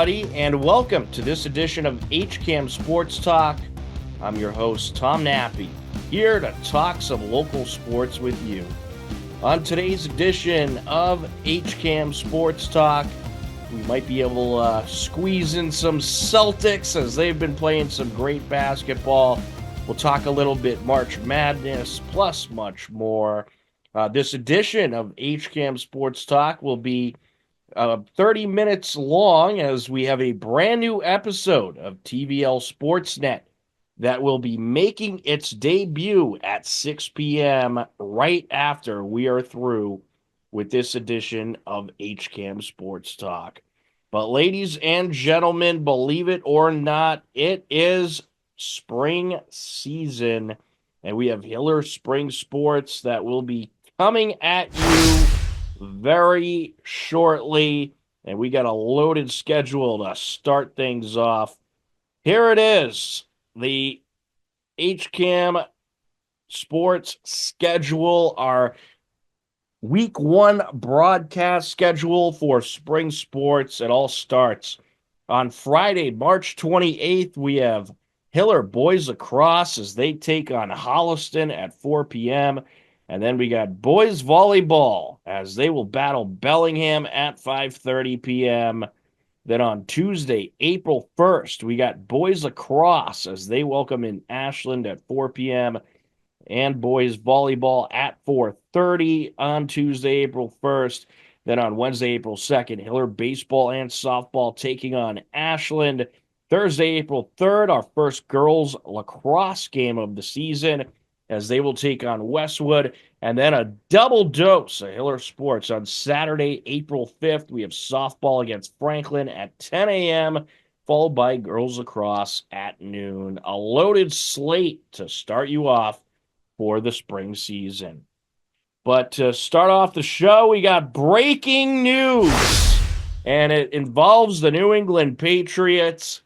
everybody, and welcome to this edition of HCAM Sports Talk. I'm your host, Tom Nappi, here to talk some local sports with you. On today's edition of HCAM Sports Talk, we might be able to squeeze in some Celtics as they've been playing some great basketball. We'll talk a little bit March Madness, plus much more. This edition of HCAM Sports Talk will be 30 minutes long as we have a brand new episode of TVL Sportsnet that will be making its debut at 6 p.m. right after we are through with this edition of HCAM Sports Talk. But ladies and gentlemen, believe it or not, it is spring season, and we have Hiller Spring Sports that will be coming at you very shortly, and we got a loaded schedule to start things off. Here it is, the HCAM Sports schedule, our Week 1 broadcast schedule for spring sports. It all starts on Friday, March 28th. We have Hiller Boys Lacrosse as they take on Holliston at 4 p.m., and then we got boys volleyball as they will battle Bellingham at 5:30 p.m. Then on Tuesday, April 1st, we got boys lacrosse as they welcome in Ashland at 4 p.m. and boys volleyball at 4:30 on Tuesday, April 1st. Then on Wednesday, April 2nd, Hiller baseball and softball taking on Ashland. Thursday, April 3rd, our first girls lacrosse game of the season as they will take on Westwood. And then a double dose of Hiller Sports on Saturday, April 5th. We have softball against Franklin at 10 a.m., followed by girls lacrosse at noon. A loaded slate to start you off for the spring season. But to start off the show, we got breaking news, and it involves the New England Patriots.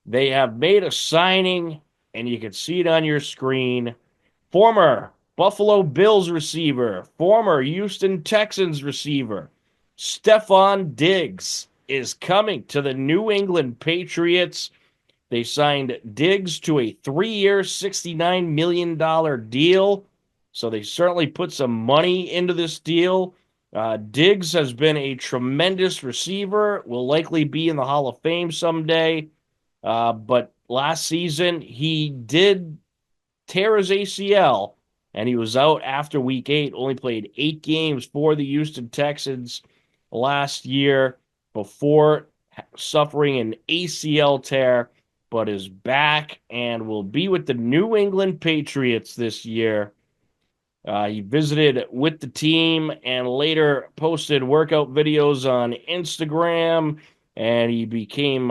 They have made a signing, and you can see it on your screen. Former Buffalo Bills receiver, former Houston Texans receiver, Stefon Diggs is coming to the New England Patriots. They signed Diggs to a 3-year, $69 million deal, so they certainly put some money into this deal. Diggs has been a tremendous receiver, will likely be in the Hall of Fame someday, but last season he did tear his ACL, and he was out after week 8, only played 8 games for the Houston Texans last year before suffering an ACL tear, but is back and will be with the New England Patriots this year. He visited with the team and later posted workout videos on Instagram, and he became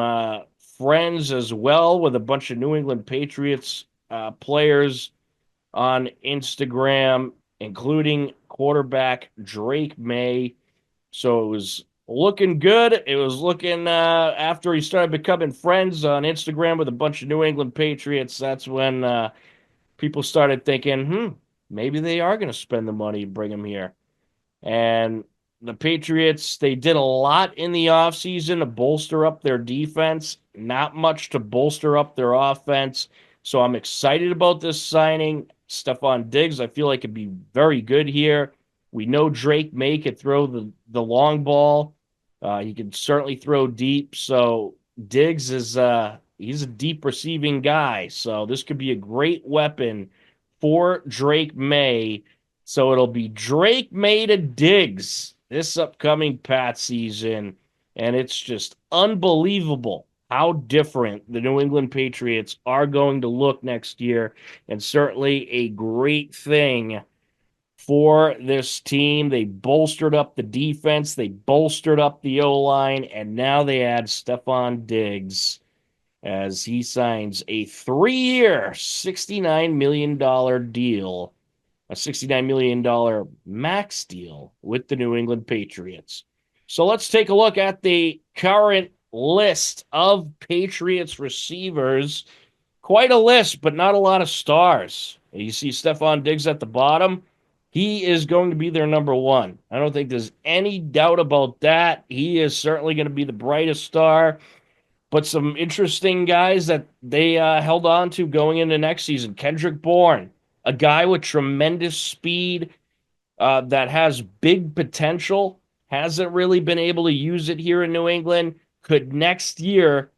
friends as well with a bunch of New England Patriots players on Instagram, including quarterback Drake May. So it was looking good. It was looking after he started becoming friends on Instagram with a bunch of New England Patriots. That's when people started thinking, maybe they are going to spend the money and bring him here. And the Patriots, they did a lot in the offseason to bolster up their defense, not much to bolster up their offense. So I'm excited about this signing. Stefon Diggs, I feel like could be very good here. We know Drake May could throw the long ball. He can certainly throw deep. So Diggs is he's a deep receiving guy. So this could be a great weapon for Drake May. So it'll be Drake May to Diggs this upcoming Pat season. And it's just unbelievable how different the New England Patriots are going to look next year, and certainly a great thing for this team. They bolstered up the defense, they bolstered up the O-line, and now they add Stefon Diggs as he signs a 3-year, $69 million deal, a $69 million max deal with the New England Patriots. So let's take a look at the current list of Patriots receivers. Quite a list, but not a lot of stars. You see Stefon Diggs at the bottom, he is going to be their number one. I don't think there's any doubt about that. He is certainly going to be the brightest star. But some interesting guys that they held on to going into next season. Kendrick Bourne, a guy with tremendous speed that has big potential, hasn't really been able to use it here in New England. Could next year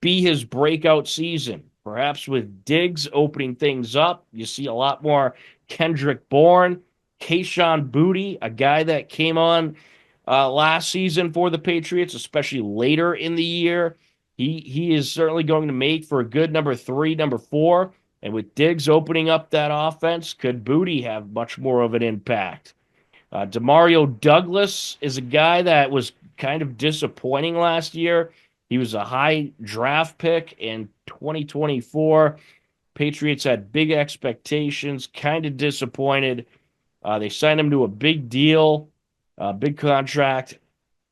be his breakout season. Perhaps with Diggs opening things up, you see a lot more Kendrick Bourne, Kayshon Boutte, a guy that came on last season for the Patriots, especially later in the year. He is certainly going to make for a good number three, number four. And with Diggs opening up that offense, could Boutte have much more of an impact? Demario Douglas is a guy that was kind of disappointing last year. He was a high draft pick in 2024. Patriots had big expectations, kind of disappointed. They signed him to a big deal, a big contract,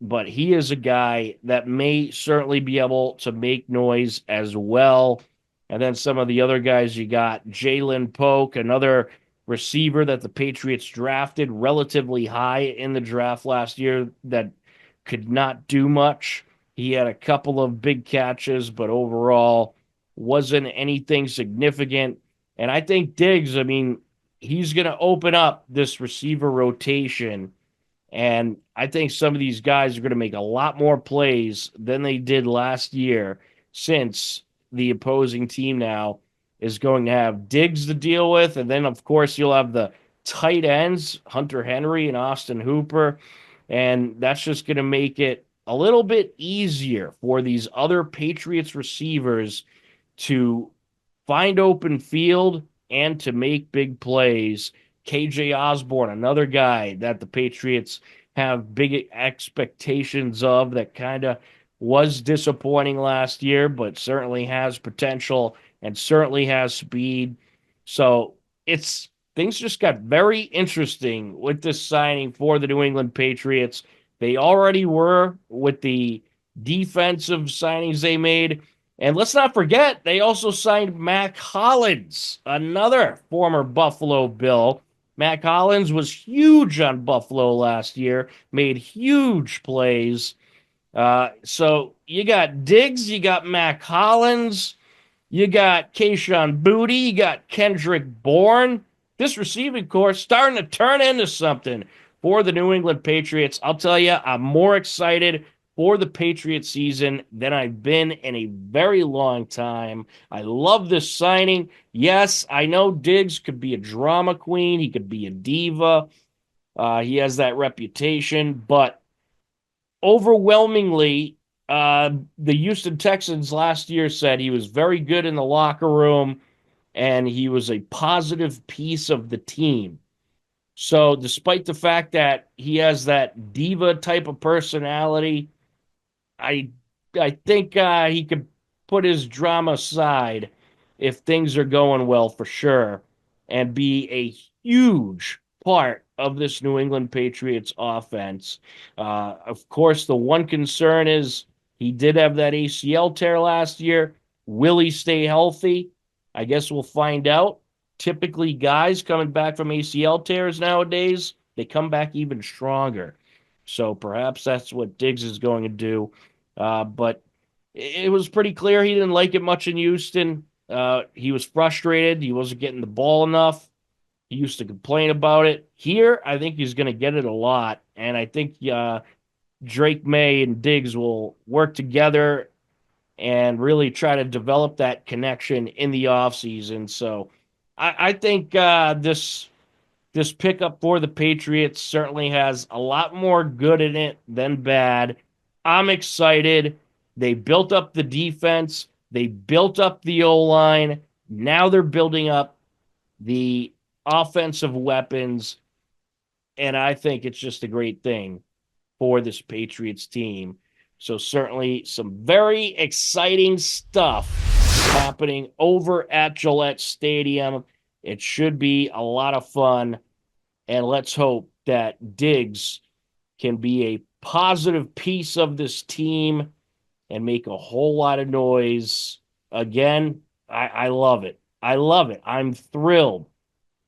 but he is a guy that may certainly be able to make noise as well. And then some of the other guys you got Jalen Polk, another receiver that the Patriots drafted relatively high in the draft last year that could not do much. He had a couple of big catches, but overall wasn't anything significant. And I think Diggs, I mean, he's going to open up this receiver rotation and I think some of these guys are going to make a lot more plays than they did last year since the opposing team now is going to have Diggs to deal with. And then, of course, you'll have the tight ends, Hunter Henry and Austin Hooper. And that's just going to make it a little bit easier for these other Patriots receivers to find open field and to make big plays. KJ Osborne, another guy that the Patriots have big expectations of that kind of was disappointing last year, but certainly has potential and certainly has speed. So it's things just got very interesting with this signing for the New England Patriots. They already were with the defensive signings they made. And let's not forget, they also signed Mack Hollins, another former Buffalo Bill. Mack Hollins was huge on Buffalo last year, made huge plays. So you got Diggs, you got Mack Hollins, you got Kayshon Boutte, you got Kendrick Bourne. This receiving corps starting to turn into something for the New England Patriots. I'll tell you, I'm more excited for the Patriots season than I've been in a very long time. I love this signing. Yes, I know Diggs could be a drama queen. He could be a diva. He has that reputation, but overwhelmingly, the Houston Texans last year said he was very good in the locker room and he was a positive piece of the team. So, despite the fact that he has that diva type of personality, I I think he could put his drama aside if things are going well for sure and be a huge part of this New England Patriots offense. Of course, the one concern is he did have that ACL tear last year. Will he stay healthy? I guess we'll find out. Typically, guys coming back from ACL tears nowadays, they come back even stronger. So perhaps that's what Diggs is going to do. But it was pretty clear he didn't like it much in Houston. He was frustrated. He wasn't getting the ball enough. He used to complain about it. Here, I think he's going to get it a lot. And I think Drake May and Diggs will work together and really try to develop that connection in the offseason. So I think this pickup for the Patriots certainly has a lot more good in it than bad. I'm excited. They built up the defense, they built up the O line. Now they're building up the offensive weapons. And I think it's just a great thing for this Patriots team. So, certainly some very exciting stuff happening over at Gillette Stadium. It should be a lot of fun. And let's hope that Diggs can be a positive piece of this team and make a whole lot of noise. Again, I love it. I love it. I'm thrilled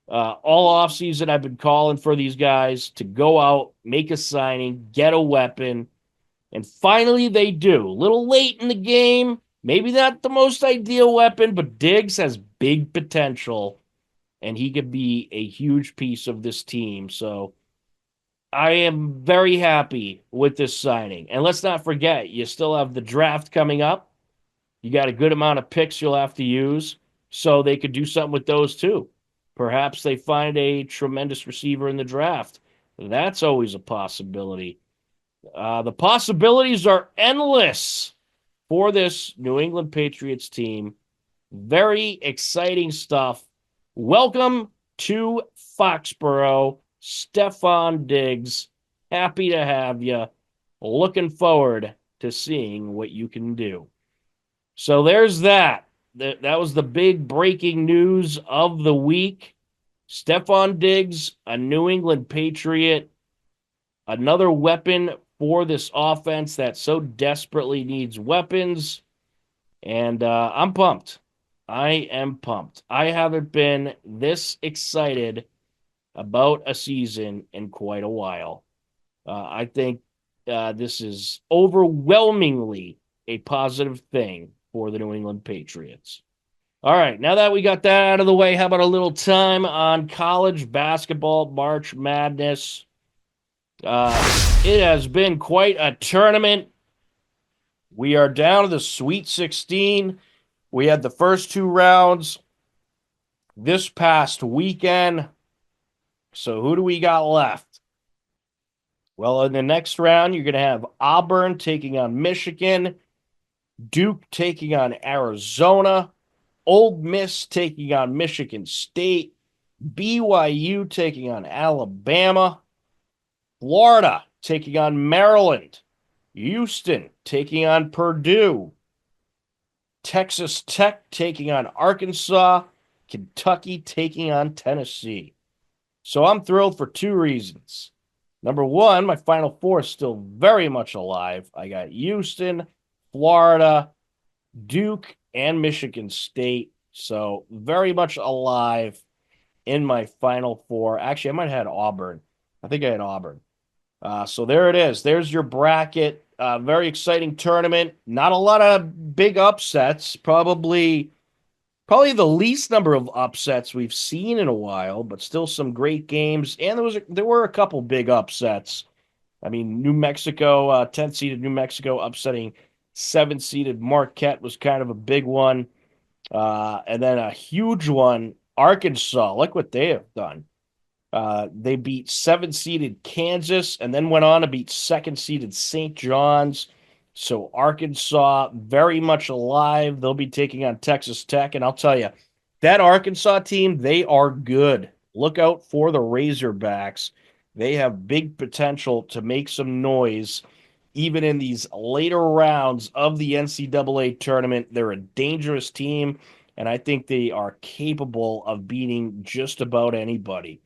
All offseason, I've been calling for these guys to go out, make a signing, get a weapon, and finally they do. A little late in the game, maybe not the most ideal weapon, but Diggs has big potential, and he could be a huge piece of this team. So I am very happy with this signing. And let's not forget, you still have the draft coming up. You got a good amount of picks you'll have to use, so they could do something with those too. Perhaps they find a tremendous receiver in the draft. That's always a possibility. The possibilities are endless for this New England Patriots team. Very exciting stuff. Welcome to Foxborough, Stefon Diggs. Happy to have you. Looking forward to seeing what you can do. So there's that. That was the big breaking news of the week. Stefon Diggs, a New England Patriot, another weapon for this offense that so desperately needs weapons. And I'm pumped. I am pumped. I haven't been this excited about a season in quite a while. I think this is overwhelmingly a positive thing for the New England Patriots. All right, now that we got that out of the way, how about a little time on college basketball, March Madness? It has been quite a tournament. We are down to the Sweet 16. We had the first two rounds this past weekend. So who do we got left? Well, in the next round, you're going to have Auburn taking on Michigan, Duke taking on Arizona, Ole Miss taking on Michigan State, BYU taking on Alabama, Florida taking on Maryland, Houston taking on Purdue, Texas Tech taking on Arkansas, Kentucky taking on Tennessee. So I'm thrilled for two reasons. Number one, my Final Four is still very much alive. I got Houston, Florida, Duke, and Michigan State. So very much alive in my Final Four. Actually, I might have had Auburn. I think I had Auburn. So there it is. There's your bracket. Very exciting tournament. Not a lot of big upsets. Probably the least number of upsets we've seen in a while, but still some great games. And there were a couple big upsets. I mean, New Mexico, 10th seeded New Mexico upsetting 7th seeded Marquette was kind of a big one. And then a huge one, Arkansas. Look what they have done. They beat 7th seeded Kansas and then went on to beat 2nd seeded St. John's. So Arkansas very much alive. They'll be taking on Texas Tech. And I'll tell you, that Arkansas team, they are good. Look out for the Razorbacks. They have big potential to make some noise even in these later rounds of the NCAA tournament. They're a dangerous team, and I think they are capable of beating just about anybody.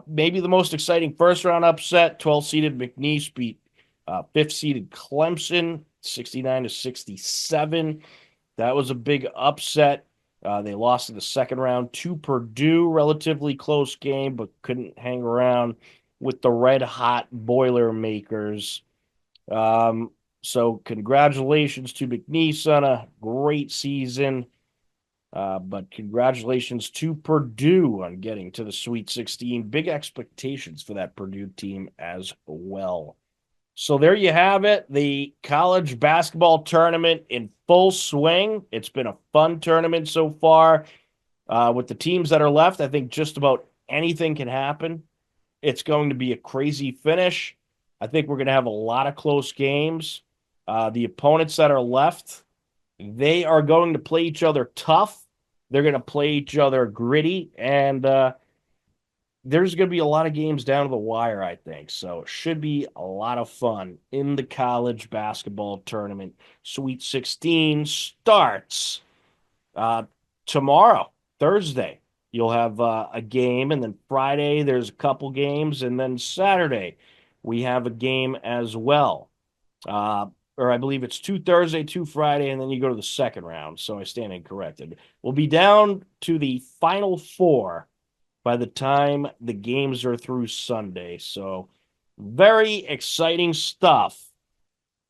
Maybe the most exciting first round upset, 12th seeded McNeese beat 5th seeded Clemson 69-67. That was a big upset. They lost in the second round to Purdue, relatively close game, but couldn't hang around with the red hot Boilermakers. So congratulations to McNeese on a great season. But congratulations to Purdue on getting to the Sweet 16. Big expectations for that Purdue team as well. So there you have it, the college basketball tournament in full swing. It's been a fun tournament so far. With the teams that are left, I think just about anything can happen. It's going to be a crazy finish. I think we're going to have a lot of close games. The opponents that are left, they are going to play each other tough. They're going to play each other gritty, and there's going to be a lot of games down to the wire, I think. So it should be a lot of fun in the college basketball tournament. Sweet 16 starts tomorrow, Thursday. You'll have a game, and then Friday there's a couple games, and then Saturday we have a game as well. Or I believe it's 2 Thursday, 2 Friday, and then you go to the second round. So I stand incorrected. We'll be down to the Final Four by the time the games are through Sunday. So very exciting stuff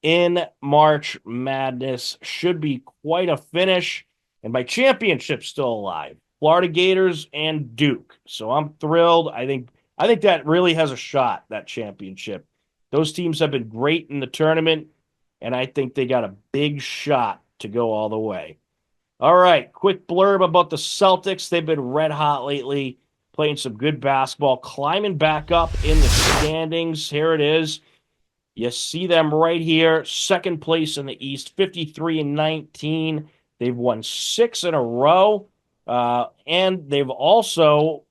in March Madness. Should be quite a finish. And my championship's still alive. Florida Gators and Duke. So I'm thrilled. I think that really has a shot, that championship. Those teams have been great in the tournament, and I think they got a big shot to go all the way. All right, quick blurb about the Celtics. They've been red hot lately, playing some good basketball, climbing back up in the standings. Here it is. You see them right here, second place in the East, 53-19. They've won 6 in a row, and they've also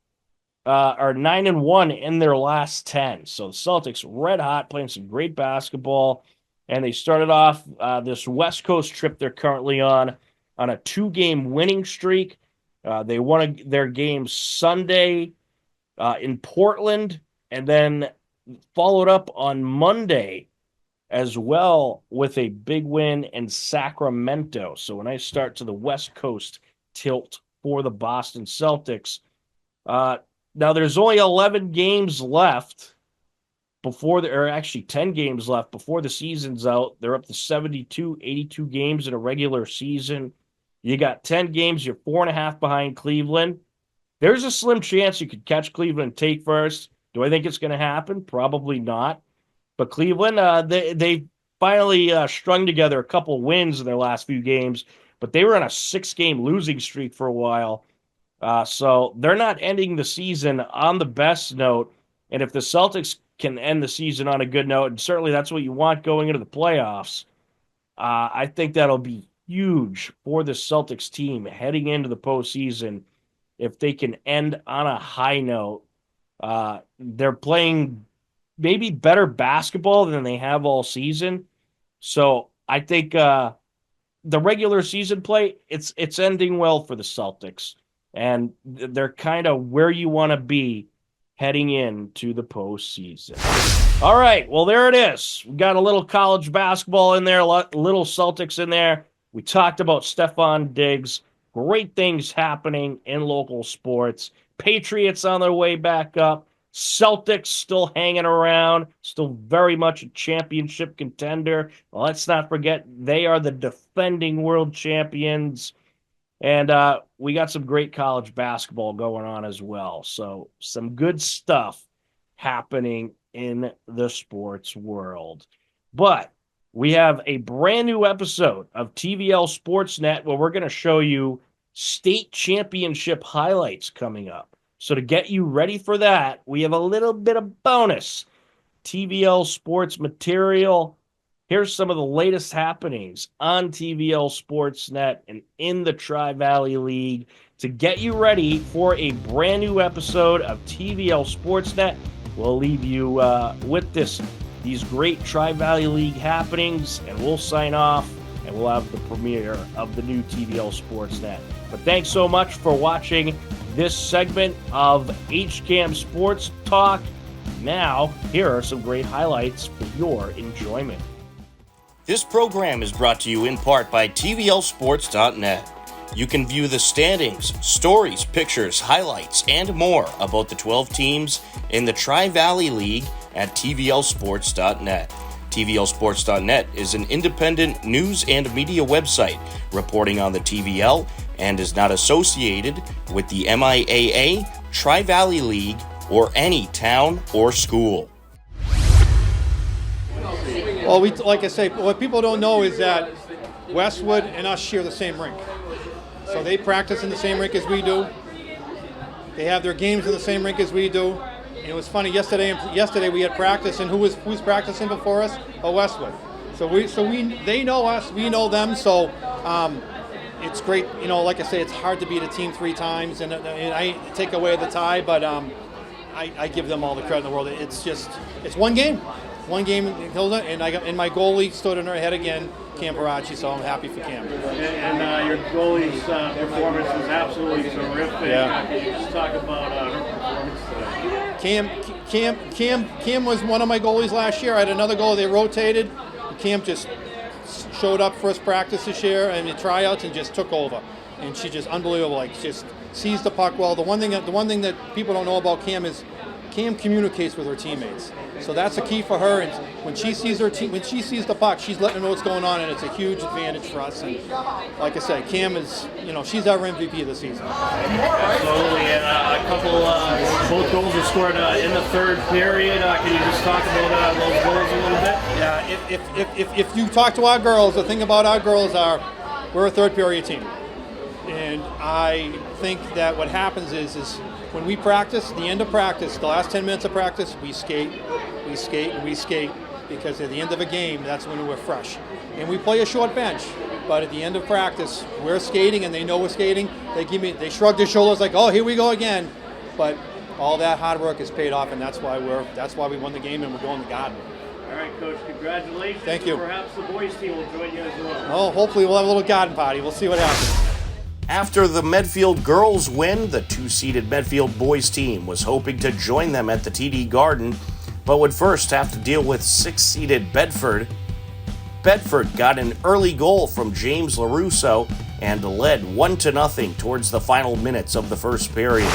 are 9-1 in their last 10. So the Celtics red hot, playing some great basketball, and they started off this West Coast trip they're currently on a 2-game winning streak. They won their game Sunday in Portland, and then followed up on Monday as well with a big win in Sacramento. So a nice start to the West Coast tilt for the Boston Celtics. Now there's only 11 games left or actually 10 games left before the season's out. They're up to 72, 82 games in a regular season. You got 10 games. You're 4.5 behind Cleveland. There's a slim chance you could catch Cleveland and take first. Do I think it's going to happen? Probably not. But Cleveland, they finally strung together a couple wins in their last few games, but they were on a 6-game losing streak for a while. So they're not ending the season on the best note. And if the Celtics can end the season on a good note, and certainly that's what you want going into the playoffs, I think that'll be huge for the Celtics team heading into the postseason if they can end on a high note. They're playing maybe better basketball than they have all season. So I think the regular season play, it's ending well for the Celtics. And they're kind of where you want to be heading into the postseason. All right, well, there it is. We got a little college basketball in there, a little Celtics in there. We talked about Stefon Diggs. Great things happening in local sports. Patriots on their way back up. Celtics still hanging around, still very much a championship contender. Well, let's not forget they are the defending world champions. And we got some great college basketball going on as well. So some good stuff happening in the sports world. But we have a brand new episode of TVL Sportsnet where we're going to show you state championship highlights coming up. So to get you ready for that, we have a little bit of bonus TVL sports material. Here's some of the latest happenings on TVL Sportsnet and in the Tri-Valley League to get you ready for a brand new episode of TVL Sportsnet. We'll leave you with these great Tri-Valley League happenings, and we'll sign off, and we'll have the premiere of the new TVL Sportsnet. But thanks so much for watching this segment of HCAM Sports Talk. Now, here are some great highlights for your enjoyment. This program is brought to you in part by TVLSports.net. You can view the standings, stories, pictures, highlights, and more about the 12 teams in the Tri-Valley League at TVLSports.net. TVLSports.net is an independent news and media website reporting on the TVL and is not associated with the MIAA, Tri-Valley League, or any town or school. Well, like I say, what people don't know is that Westwood and us share the same rink. So they practice in the same rink as we do. They have their games in the same rink as we do. And it was funny, yesterday we had practice, and who's practicing before us? Westwood. So they know us, we know them, so it's great. You know, like I say, it's hard to beat a team 3 times, and I take away the tie, but I give them all the credit in the world. It's one game. One game in Hilda, and my goalie stood in her head again, Cam Parachi, so I'm happy for Cam. And your goalie's performance was absolutely terrific. Yeah. Can you just talk about her performance today? Cam was one of my goalies last year. I had another goalie, they rotated. Cam just showed up first practice this year and the tryouts and just took over. And she's just unbelievable. Like, just sees the puck well. The one thing that people don't know about Cam is Cam communicates with her teammates. So that's a key for her. And when she sees the puck, she's letting her know what's going on, and it's a huge advantage for us. And like I said, Cam is, she's our MVP this season. Absolutely, and a couple, both goals were scored in the third period. Can you just talk about those goals a little bit? Yeah, if you talk to our girls, the thing about our girls are we're a third period team. And I think that what happens is when we practice, the end of practice, the last 10 minutes of practice, we skate, because at the end of a game, that's when we're fresh. And we play a short bench, but at the end of practice, we're skating and they know we're skating. They shrug their shoulders like, oh, here we go again. But all that hard work is paid off, and that's why we won the game and we're going to Garden. All right, Coach, congratulations. Thank you. Perhaps the boys team will join you as well. Oh, hopefully we'll have a little Garden party. We'll see what happens. After the Medfield girls win, the 2-seeded Medfield boys team was hoping to join them at the TD Garden, but would first have to deal with 6-seeded Bedford. Bedford got an early goal from James LaRusso and led 1-0 towards the final minutes of the first period.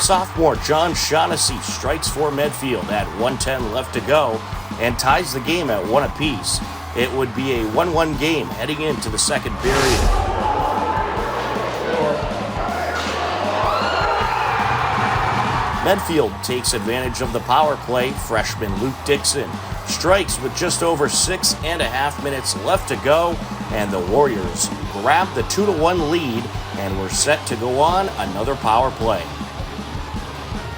Sophomore John Shaughnessy strikes for Medfield at 1:10 left to go and ties the game at 1 apiece. It would be a 1-1 game heading into the second period. Medfield takes advantage of the power play. Freshman Luke Dixon strikes with just over 6.5 minutes left to go, and the Warriors grab the 2-1 lead and were set to go on another power play.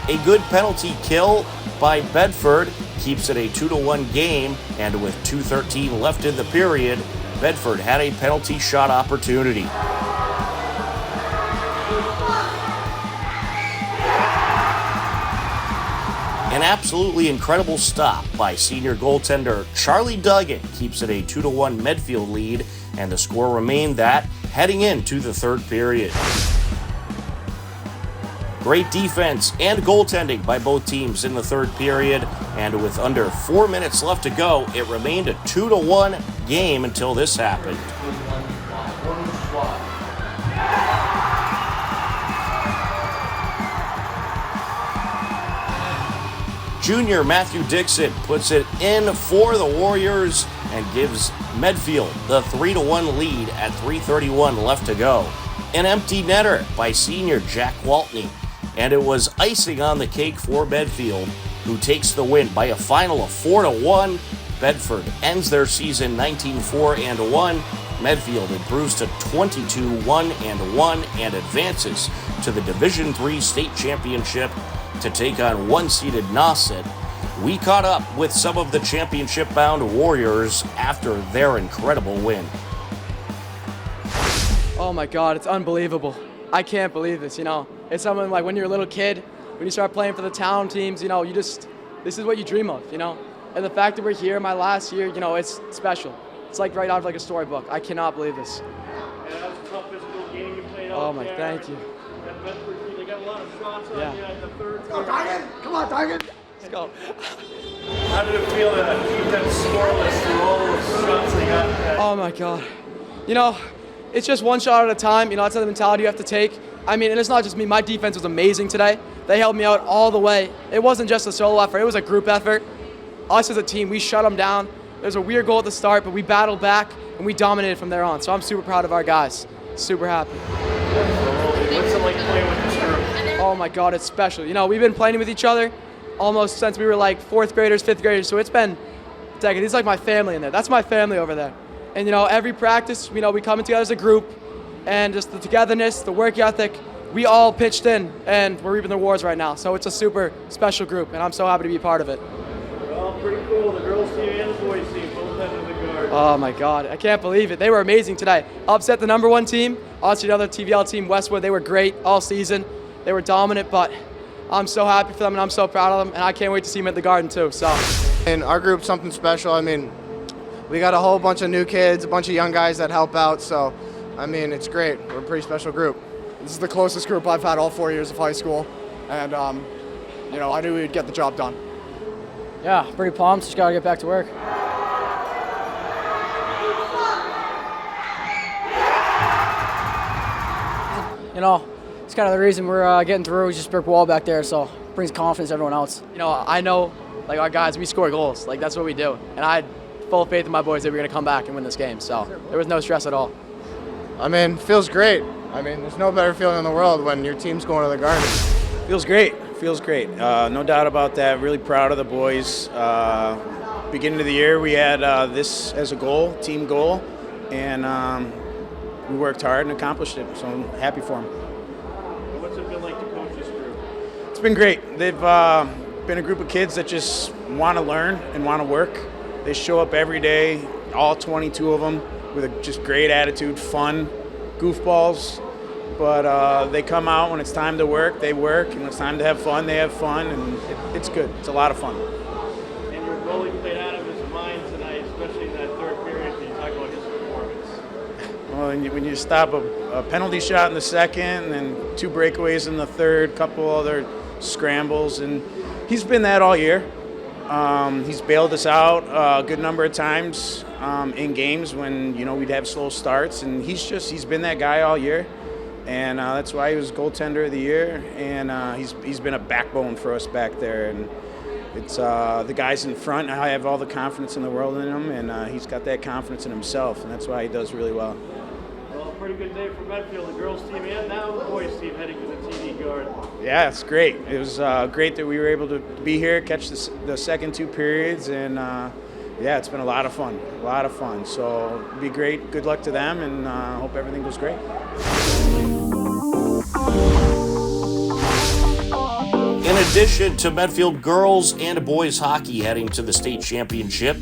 A good penalty kill by Bedford keeps it a 2-1 game, and with 2:13 left in the period, Bedford had a penalty shot opportunity. An absolutely incredible stop by senior goaltender Charlie Duggan keeps it a 2-1 Medfield lead, and the score remained that heading into the third period. Great defense and goaltending by both teams in the third period, and with under 4 minutes left to go, it remained a 2-1 game until this happened. Junior Matthew Dixon puts it in for the Warriors and gives Medfield the 3-1 lead at 3:31 left to go. An empty netter by senior Jack Waltney, and it was icing on the cake for Medfield, who takes the win by a final of 4-1. Bedford ends their season 19-4-1. Medfield improves to 22-1-1 and advances to the Division III state championship to take on 1-seeded Nauset. We caught up with some of the championship-bound Warriors after their incredible win. Oh my God, it's unbelievable. I can't believe this, It's something like when you're a little kid, when you start playing for the town teams, this is what you dream of, And the fact that we're here my last year, it's special. It's like right out of like a storybook. I cannot believe this. Yeah, that was a tough physical game you played out Oh my, there. thank you. And Bedford really got a lot of shots on Yeah. you in the third. Come on, Tiger! Let's go. How did it feel to keep them scoreless through all those shots they got? Oh my God. It's just one shot at a time. That's the mentality you have to take. And it's not just me. My defense was amazing today. They held me out all the way. It wasn't just a solo effort. It was a group effort. Us as a team, we shut them down. There's a weird goal at the start, but we battled back, and we dominated from there on. So I'm super proud of our guys. Super happy. What's it like playing with this group? Oh my God, it's special. We've been playing with each other almost since we were like 4th graders, 5th graders. So it's been a decade. It's like my family in there. That's my family over there. And every practice, we come in together as a group, and just the togetherness, the work ethic, we all pitched in, and we're reaping the rewards right now. So it's a super special group, and I'm so happy to be a part of it. Well, pretty cool. The girls team and the boys team both ended the guard. Oh my God, I can't believe it. They were amazing today. Upset the number 1 team, obviously another TVL team, Westwood. They were great all season. They were dominant, but I'm so happy for them, and I'm so proud of them, and I can't wait to see them at the Garden too. So. And our group's something special. We got a whole bunch of new kids, a bunch of young guys that help out, so, it's great. We're a pretty special group. This is the closest group I've had all 4 years of high school, and, I knew we'd get the job done. Yeah, pretty pumped. Just got to get back to work. You know, it's kind of the reason we're getting through. Just brick wall back there, so brings confidence to everyone else. You know, I know, like, our guys, we score goals. Like, that's what we do. And I had full faith in my boys that we were going to come back and win this game. So there was no stress at all. I mean, feels great. I mean, there's no better feeling in the world when your team's going to the Garden. Feels great. Feels great. No doubt about that. Really proud of the boys. Beginning of the year, we had this as a goal, team goal, and we worked hard and accomplished it. So I'm happy for them. What's it been like to coach this group? It's been great. They've been a group of kids that just want to learn and want to work. They show up every day, all 22 of them, with a just great attitude, fun, goofballs. But they come out when it's time to work, they work, and when it's time to have fun, they have fun, and it's good. It's a lot of fun. And your goalie played out of his mind tonight, especially in that third period. Can you talk about his performance? Well, when you stop a penalty shot in the second, and then 2 breakaways in the third, couple other scrambles, and he's been that all year. He's bailed us out a good number of times in games when we'd have slow starts, and he's been that guy all year, and that's why he was goaltender of the year, and he's been a backbone for us back there, and it's the guys in front. I have all the confidence in the world in him, and he's got that confidence in himself, and that's why he does really well. Well, a pretty good day for Medfield, the girls team, and now the boys team heading to the TD Garden. Yeah, it's great. It was great that we were able to be here, catch the second 2 periods, and yeah, it's been a lot of fun. So it'll be great. Good luck to them, and hope everything goes great. In addition to Medfield girls and boys hockey heading to the state championship,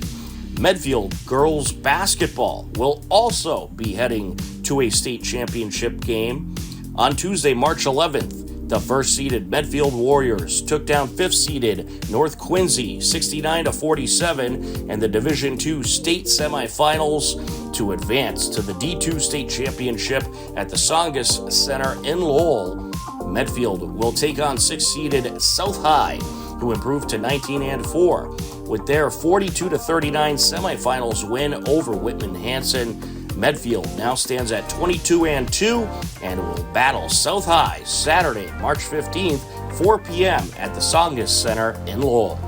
Medfield girls basketball will also be heading to a state championship game. On Tuesday, March 11th, the first-seeded Medfield Warriors took down 5th-seeded North Quincy 69-47 in the Division II state semifinals to advance to the D2 state championship at the Songus Center in Lowell. Medfield will take on 6th-seeded South High, who improved to 19-4 with their 42-39 semifinals win over Whitman-Hanson. Medfield now stands at 22-2 and will battle South High Saturday, March 15th, 4 p.m. at the Songus Center in Lowell.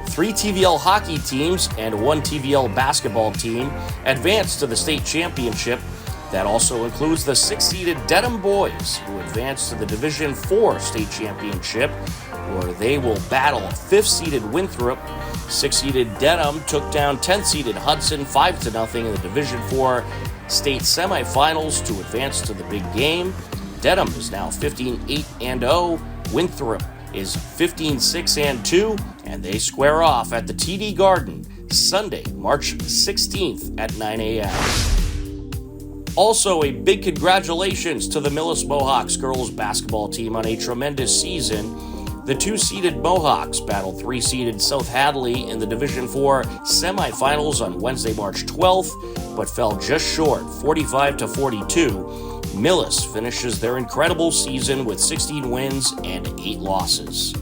3 TVL hockey teams and 1 TVL basketball team advanced to the state championship. That also includes the 6th-seeded Dedham boys, who advanced to the Division IV state championship, where they will battle 5th-seeded Winthrop. 6th-seeded Dedham took down 10th-seeded Hudson 5-0 in the Division IV state semifinals to advance to the big game. Dedham is now 15-8-0. Winthrop is 15-6-2, and they square off at the TD Garden Sunday, March 16th at 9 a.m. Also, a big congratulations to the Millis Mohawks girls basketball team on a tremendous season. The 2-seeded Mohawks battled 3-seeded South Hadley in the Division IV semifinals on Wednesday, March 12th, but fell just short, 45-42. Millis finishes their incredible season with 16 wins and 8 losses.